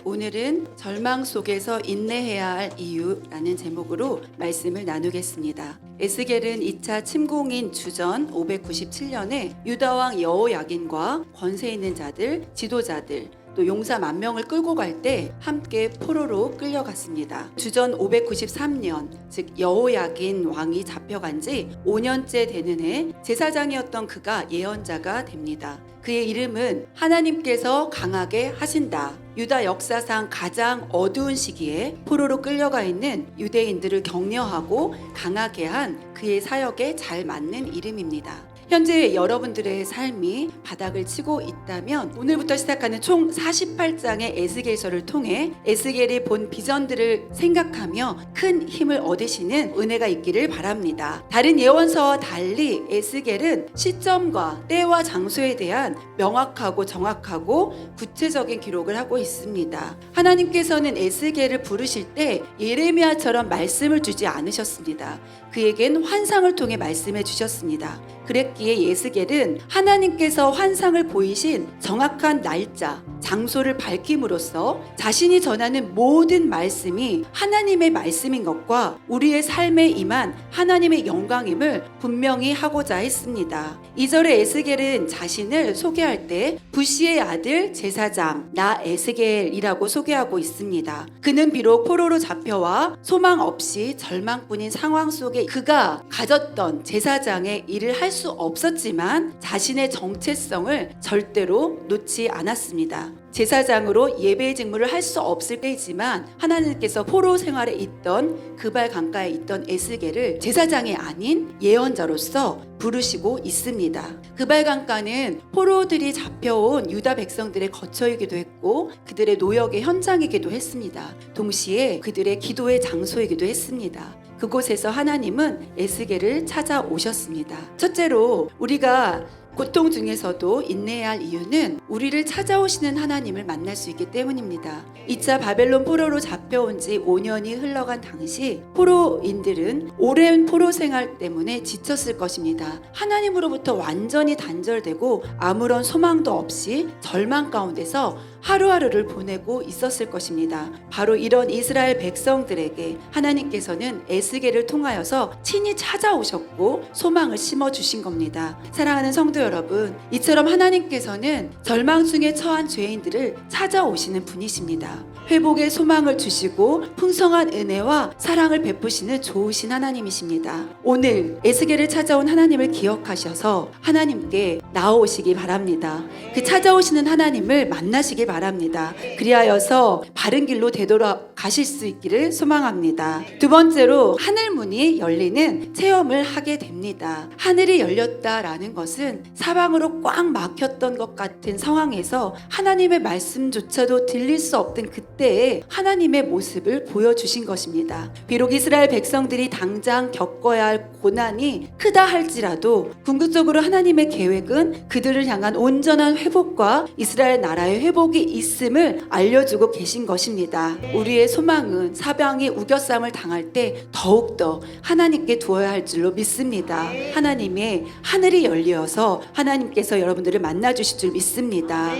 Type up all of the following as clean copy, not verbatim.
오늘은 절망 속에서 인내해야 할 이유라는 제목으로 말씀을 나누겠습니다. 에스겔은 2차 침공인 주전 597년에 유다왕 여호야긴과 권세 있는 자들, 지도자들, 또 용사 10,000명을 끌고 갈 때 함께 포로로 끌려갔습니다. 주전 593년, 즉 여호야긴 왕이 잡혀간 지 5년째 되는 해 제사장이었던 그가 예언자가 됩니다. 그의 이름은 하나님께서 강하게 하신다. 유다 역사상 가장 어두운 시기에 포로로 끌려가 있는 유대인들을 격려하고 강하게 한 그의 사역에 잘 맞는 이름입니다. 현재 여러분들의 삶이 바닥을 치고 있다면 오늘부터 시작하는 총 48장의 에스겔서를 통해 에스겔이 본 비전들을 생각하며 큰 힘을 얻으시는 은혜가 있기를 바랍니다. 다른 예언서와 달리 에스겔은 시점과 때와 장소에 대한 명확하고 정확하고 구체적인 기록을 하고 있습니다. 하나님께서는 에스겔을 부르실 때 예레미야처럼 말씀을 주지 않으셨습니다. 그에겐 환상을 통해 말씀해 주셨습니다. 그랬기에 에스겔은 하나님께서 환상을 보이신 정확한 날짜, 장소를 밝힘으로써 자신이 전하는 모든 말씀이 하나님의 말씀인 것과 우리의 삶에 임한 하나님의 영광임을 분명히 하고자 했습니다. 2절에 에스겔은 자신을 소개할 때 부시의 아들 제사장 나 에스겔이라고 소개하고 있습니다. 그는 비록 포로로 잡혀와 소망 없이 절망뿐인 상황 속에 그가 가졌던 제사장의 일을 할 수 없었지만 자신의 정체성을 절대로 놓지 않았습니다. 제사장으로 예배의 직무를 할 수 없을 때이지만 하나님께서 포로 생활에 있던 그발 강가에 있던 에스겔을 제사장이 아닌 예언자로서 부르시고 있습니다. 그발 강가는 포로들이 잡혀온 유다 백성들의 거처이기도 했고 그들의 노역의 현장이기도 했습니다. 동시에 그들의 기도의 장소이기도 했습니다. 그곳에서 하나님은 에스겔을 찾아오셨습니다. 첫째로 우리가 고통 중에서도 인내해야 할 이유는 우리를 찾아오시는 하나님을 만날 수 있기 때문입니다. 2차 바벨론 포로로 잡혀온 지 5년이 흘러간 당시 포로인들은 오랜 포로 생활 때문에 지쳤을 것입니다. 하나님으로부터 완전히 단절되고 아무런 소망도 없이 절망 가운데서 하루하루를 보내고 있었을 것입니다. 바로 이런 이스라엘 백성들에게 하나님께서는 에스겔을 통하여서 친히 찾아오셨고 소망을 심어주신 겁니다. 사랑하는 성도 여러분, 이처럼 하나님께서는 절망 중에 처한 죄인들을 찾아오시는 분이십니다. 회복의 소망을 주시고 풍성한 은혜와 사랑을 베푸시는 좋으신 하나님이십니다. 오늘 에스겔을 찾아온 하나님을 기억하셔서 하나님께 나아오시기 바랍니다. 그 찾아오시는 하나님을 만나시기 바랍니다. 그리하여서 바른 길로 되돌아가실 수 있기를 소망합니다. 두 번째로 하늘문이 열리는 체험을 하게 됩니다. 하늘이 열렸다라는 것은 사방으로 꽉 막혔던 것 같은 상황에서 하나님의 말씀조차도 들릴 수 없던 그때의 하나님의 모습을 보여주신 것입니다. 비록 이스라엘 백성들이 당장 겪어야 할 고난이 크다 할지라도 궁극적으로 하나님의 계획은 그들을 향한 온전한 회복과 이스라엘 나라의 회복이 있음을 알려주고 계신 것입니다. 우리의 소망은 사방이 우겨쌈을 당할 때 더욱더 하나님께 두어야 할 줄로 믿습니다. 하나님의 하늘이 열려서 하나님께서 여러분들을 만나주실 줄 믿습니다.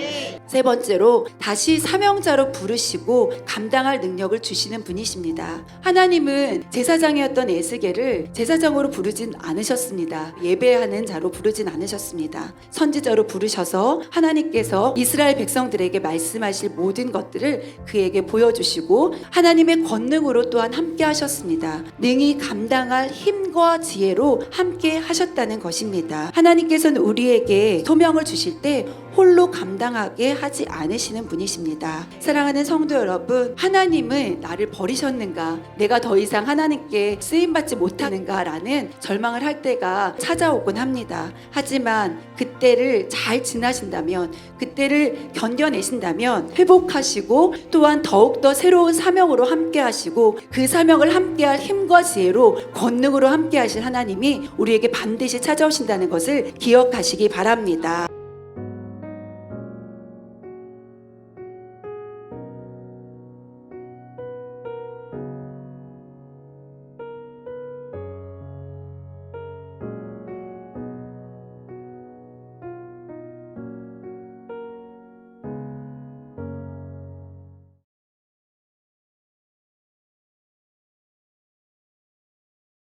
세 번째로 다시 사명자로 부르시고 감당할 능력을 주시는 분이십니다. 하나님은 제사장이었던 에스겔을 제사장으로 부르진 않으셨습니다. 예배하는 자로 부르진 않으셨습니다. 선지자로 부르셔서 하나님께서 이스라엘 백성들에게 말씀하실 모든 것들을 그에게 보여주시고 하나님의 권능으로 또한 함께 하셨습니다. 능히 감당할 힘과 지혜로 함께 하셨다는 것입니다. 하나님께서는 우리에게 소명을 주실 때 홀로 감당하게 하지 않으시는 분이십니다. 사랑하는 성도 여러분, 하나님은 나를 버리셨는가? 내가 더 이상 하나님께 쓰임받지 못하는가? 라는 절망을 할 때가 찾아오곤 합니다. 하지만 그때를 잘 지나신다면, 그때를 견뎌내신다면 회복하시고 또한 더욱더 새로운 사명으로 함께 하시고 그 사명을 함께할 힘과 지혜로 권능으로 함께 하실 하나님이 우리에게 반드시 찾아오신다는 것을 기억하시기 바랍니다.